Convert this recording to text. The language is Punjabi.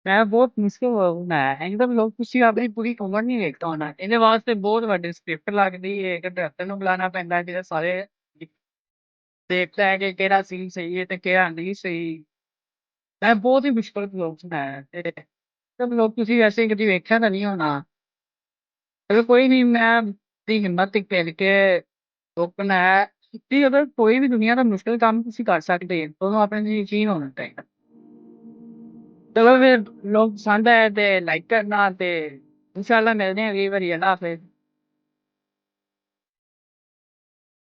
ਮੈਂ ਬਹੁਤ ਮੁਸ਼ਕਿਲ ਬਣਾਇਆ ਇਹਦਾ ਲੋਕ ਤੁਸੀਂ ਆਪਣੀ ਪੂਰੀ ਉਮਰ ਨਹੀਂ ਵੇਖਦਾ ਹੋਣਾ ਇਹਦੇ ਵਾਸਤੇ ਬਹੁਤ ਵੱਡੀ ਸਕ੍ਰਿਪਟ ਲੱਗਦੀ ਹੈ ਇੱਕ ਡਾਇਰੈਕਟਰ ਨੂੰ ਬੁਲਾਉਣਾ ਪੈਂਦਾ ਜਿਹਦੇ ਸਾਰੇ ਦੇਖਦਾ ਹੈ ਕਿ ਕਿਹੜਾ ਸੀਨ ਸਹੀ ਹੈ ਤੇ ਕਿਹੜਾ ਨਹੀਂ ਸਹੀ। ਮੈਂ ਬਹੁਤ ਹੀ ਮੁਸ਼ਕਿਲ ਲੋਕ ਬਣਾਇਆ ਤੇ ਸਭ ਲੋਕ ਤੁਸੀਂ ਵੈਸੇ ਕਦੀ ਵੇਖਿਆ ਤਾਂ ਨਹੀਂ ਹੋਣਾ। ਚਲੋ ਕੋਈ ਨਹੀਂ ਮੈਂ ਦੀ ਹਿੰਮਤ ਭੇਜ ਕੇ ਲੋਕ ਬਣਾਇਆ ਕਿ ਅਗਰ ਕੋਈ ਵੀ ਦੁਨੀਆ ਦਾ ਮੁਸ਼ਕਿਲ ਕੰਮ ਤੁਸੀਂ ਕਰ ਸਕਦੇ ਤੁਹਾਨੂੰ ਆਪਣੇ ਲਈ ਯਕੀਨ ਹੋਣਾ ਚਾਹੀਦਾ। ਚਲੋ ਫਿਰ ਲੋਕ ਪਸੰਦ ਆਏ ਤੇ ਲਾਈਕ ਕਰਨਾ ਤੇ ਇਨਸ਼ਾਅੱਲਾ ਮਿਲਦੇ ਹਾਂ ਅਗਲੀ ਵਾਰੀ। ਅੱਲਾ ਹਾਫਿਜ਼।